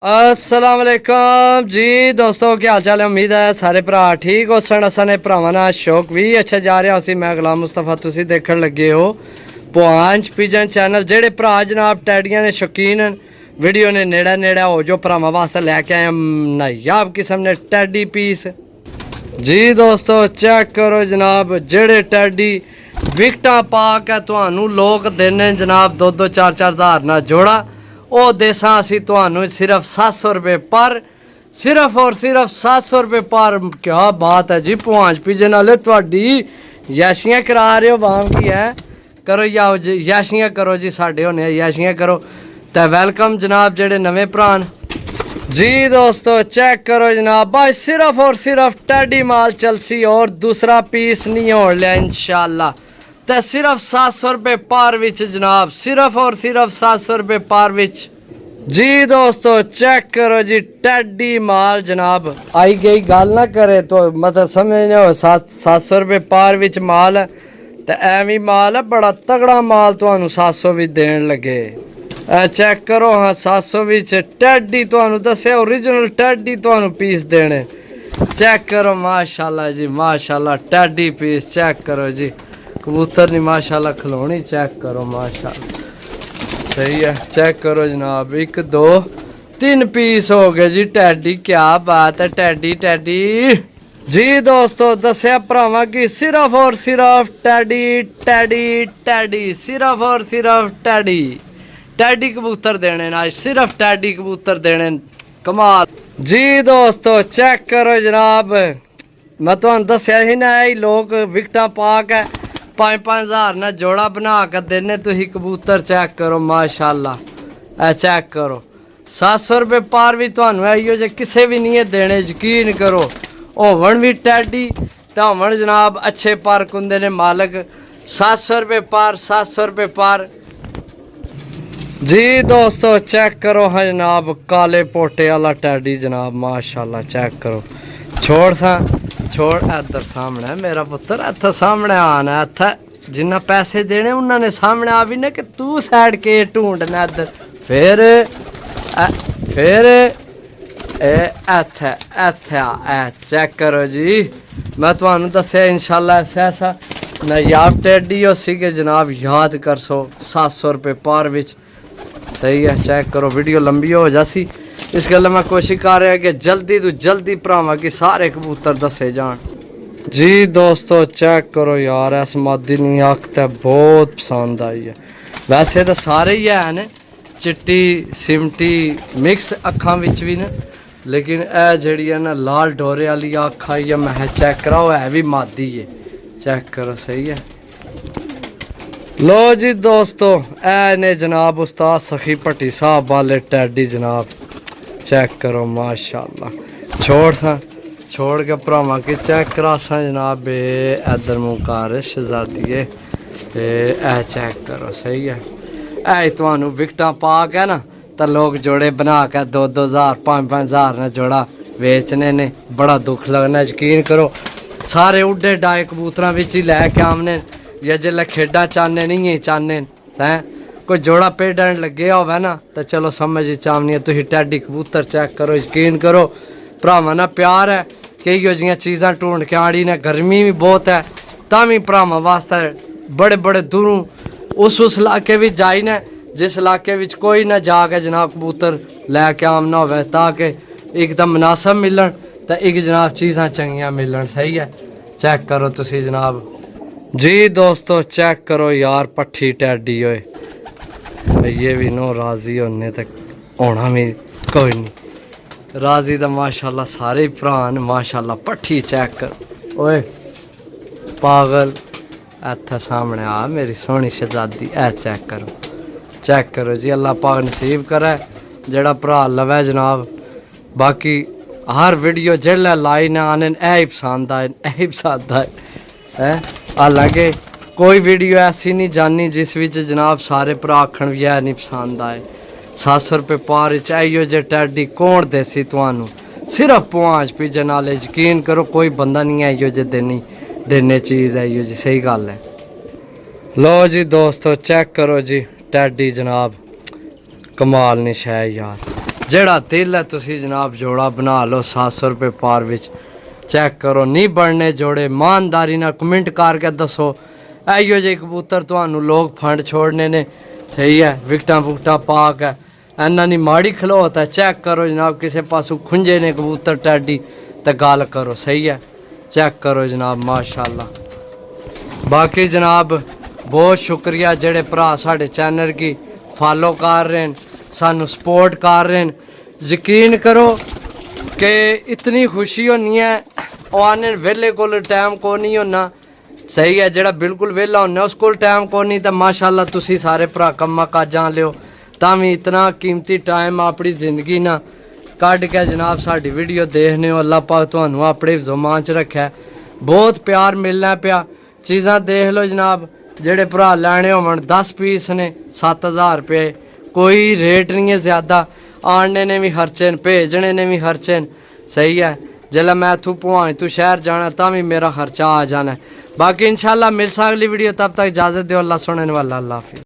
अस्सलाम वालेकुम जी दोस्तों, क्या हाल चाल है। उम्मीद है सारे भरा ठीक हो सन। असाने भरावां नाल शौक भी अच्छा जा रहा सी। मैं गुलाम मुस्तफा, तुसी देखण लगे हो पुआंच पिजन चैनल। जेड़े भरा जनाब टैडियां ने शौकीन वीडियो ने नेड़ा नेड़ा हो जो भरावां वास्ते लैके आए नायाब किस्म ने टैडी पीस। जी दोस्तों चेक करो जनाब, जेड़े टैडी विकटा पा के तुहानू लोग देने जनाब 2-4 हज़ार ना जोड़ा। वो देसा असी तुहानू सिर्फ 700 रुपये पर, सिर्फ और सिर्फ 700 रुपये पर। क्या बात है जी, पुआंच पिजन वाले तुहाडी याशियां करा रहे हो। वाम की है करो या याशियां करो जी, साढ़े होने याशियां करो। तो वेलकम जनाब जेड़े नवे भरान। जी दोस्तों चेक करो जनाब, भाई सिर्फ और सिर्फ टैडी माल चलसी और दूसरा पीस नहीं हो लिया इंशाल्लाह। तो सिर्फ 700 रुपये पार विच जनाब, सिर्फ और सिर्फ 700 रुपये पार विच। जी दोस्तों चेक करो जी, टैडी माल जनाब आई गई गल ना करे तो मतलब समझने हो। 700 रुपये पार विच माल है। तो एवं माल है, बड़ा तगड़ा माल तुहानू 700 भी देन लगे। चेक करो हाँ 700 विच टैडी तुहानू दस्या ओरिजिनल टैडी तुहानू पीस देने। चेक करो माशाल्लाह जी माशाल्लाह, टैडी पीस चेक करो जी। कबूतर नहीं माशाल्लाह, खिलौनी चेक करो माशाल्लाह, सही है। चेक करो जनाब, 1 2 3 पीस हो गए जी टैडी। क्या बात है टैडी टैडी। जी दोस्तों दस्या भरावां की सिर्फ और सिर्फ टैडी टैडी टैडी, सिर्फ और सिर्फ टैडी टैडी कबूतर देने ना, सिर्फ टैडी कबूतर देने। कमाल जी दोस्तों चेक करो जनाब, मैं तुहानू दस्या ही ना लोग विकटा पा के 5-5 हज़ार ना जोड़ा बना कर देने तुही कबूतर। चेक करो माशाल्लाह, चेक करो 700 रुपये पार भी तुहानू आइयो जे किसे भी नहीं है देने। यकीन करो होवन भी टैडी तो होवन जनाब अच्छे पार कुंदे ने मालक। 700 रुपये पार, 700 रुपये पार। जी दोस्तों चेक करो हाँ जनाब, काले पोटे वाला टैडी जनाब माशाल्लाह। चेक करो छोड़ सा छोड़, इधर सामने है मेरा पुत्र, इतना सामने आना। इतना जिन्ना पैसे देने उन्होंने सामने आ भी ना कि तू साइड के ढूंढना इधर। फिर चेक करो जी, मैं तुहानू दस्या इंशाल्लाह ऐसा नायाब टैडी हो सी के जनाब याद कर सो 700 रुपये पार विच। सही है। चेक करो वीडियो लंबी हो जासी, इस गल मैं कोशिश कर रहा कि जल्दी तो जल्दी भरावां की सारे कबूतर दसे जान। जी दोस्तों चेक करो यार, इस मादी नी अख तो बहुत पसंद आई है। वैसे तो सारे ही है चिट्टी सिमटी मिक्स अखां विच भी न, लेकिन यह जड़ी है ना लाल डोरे वाली अख आई है। मैं चेक कराओ है भी मादी है। चेक करो सही है। लो जी दोस्तों ए ने जनाब उस्ताद सखी भट्टी साहब वाले टैडी जनाब। चेक करो माशाल्लाह, छोड़ के भरावां की चेक करा सा जनाब। इधर मुँह कर शहजादिए, ए चेक करो सही है। ऐ तुहानू विकटा पा के ना तो लोग जोड़े बना के 2-2 हज़ार 5-5 हज़ार ना जोड़ा बेचने ने, बड़ा दुख लगना। यकीन करो सारे उड्डे डाए कबूतर ही लैके आमने, या जिसले खेडा चाहने नहीं चाहने हैं कोई जोड़ा पेडन लगे होवे ना तो चलो समझ चावनी। तुम टैडी कबूतर चेक करो, यकीन करो भरावां ना प्यार है कि इहो जिहियां चीज़ां ढूंढ के आड़ी ने। गर्मी भी बहुत है तां भी भरावां वास्ते बड़े बड़े दूरों उस इलाके भी जाई ने जिस इलाके विच कोई ना जाके जनाब कबूतर लैके आमना होवे, ताकि एकदम मुनासब मिलन तो एक जनाब चीज़ां चंगियां मिलन। सही है। चेक करो तुसी जनाब। जी दोस्तों चेक करो यार पट्ठी टैडी होए, ये भी नो राजी होने तक होना भी कोई नहीं राजी तो माशाल्लाह सारे भरान माशाल्लाह। पट्ठी चेक करो ओए पागल, इत्थे सामने आ मेरी सोहनी शहजादी। चेक करो जी, अल्लाह पाक नसीब करे जेड़ा भरा लवे जनाब। बाकी हर वीडियो जेल्लै लाई ने आने यही पसंद आए, यही पसंद आए। हालांकि कोई वीडियो ऐसी नहीं जानी जिस विच जनाब सारे भरा आखन भी है नहीं पसंद आए। 700 रुपये पार चाहिए जे टैडी कौन देसी तुहानू, सिर्फ पुआंच पिजन वाले। यकीन करो कोई बंदा नहीं है इो जे देने चीज़ है इो जी, सही गल है। लो जी दोस्तों चेक करो जी टैडी जनाब, कमाल नहीं शै यार। ਜਿਹੜਾ ਦਿਲ ਹੈ ਤੁਸੀਂ ਜਨਾਬ ਜੋੜਾ ਬਣਾ ਲਓ 700 ਰੁਪਏ ਪਾਰ ਵਿੱਚ ਚੈੱਕ ਕਰੋ ਨਹੀਂ ਬਣਨੇ ਜੋੜੇ ਇਮਾਨਦਾਰੀ ਨਾਲ ਕਮੈਂਟ ਕਰਕੇ ਦੱਸੋ ਇਹੋ ਜਿਹੇ ਕਬੂਤਰ ਤੁਹਾਨੂੰ ਲੋਕ ਫੰਡ ਛੋੜਨੇ ਨੇ ਸਹੀ ਹੈ ਵਿਕਟਾਂ ਫੁਕਟਾਂ ਪਾ ਕੇ ਇਹਨਾਂ ਦੀ ਮਾੜੀ ਖਲੋਤ ਹੈ ਚੈੱਕ ਕਰੋ ਜਨਾਬ ਕਿਸੇ ਪਾਸੋਂ ਖੁੰਝੇ ਨੇ ਕਬੂਤਰ ਟੈਡੀ ਤੇ ਗੱਲ ਕਰੋ ਸਹੀ ਹੈ ਚੈੱਕ ਕਰੋ ਜਨਾਬ ਮਾਸ਼ਾਅੱਲਾ बाकी जनाब बहुत शुक्रिया जेड़े भरा साढ़े चैनल की फॉलो कर रहे हैं सानू सपोर्ट कर रहे हैं यकीन करो कि इतनी खुशी होनी है और आने वेले को टाइम को नहीं होना सही है जेड़ा बिल्कुल वेला होना उस को टाइम को नहीं तो माशाअल्लाह तुसी सारे भरा कम्मा काजां लियो तां इतना कीमती टाइम अपनी जिंदगी ना कढ़ के जनाब साड़ी वीडियो देखने हो अल्लाह पाक तुहानू अपने ज़ुबान च रखा बहुत प्यार मिलना पिया चीज़ां देख लो जनाब जेड़े भरा लैने होवन 10 पीस ने 7000 रुपये कोई रेट नहीं है ज़्यादा आने ने भी खर्चे न भेजने ने भी खर्चे न सही है जिसलै मैं इत्थों भुआं तू शहर जाना तां भी मेरा खर्चा आ जाना है बाकी इंशाल्लाह मिल अगली वीडियो तब तक इजाज़त दो अल्लाह सुनने वाला अल्लाह हाफिज़।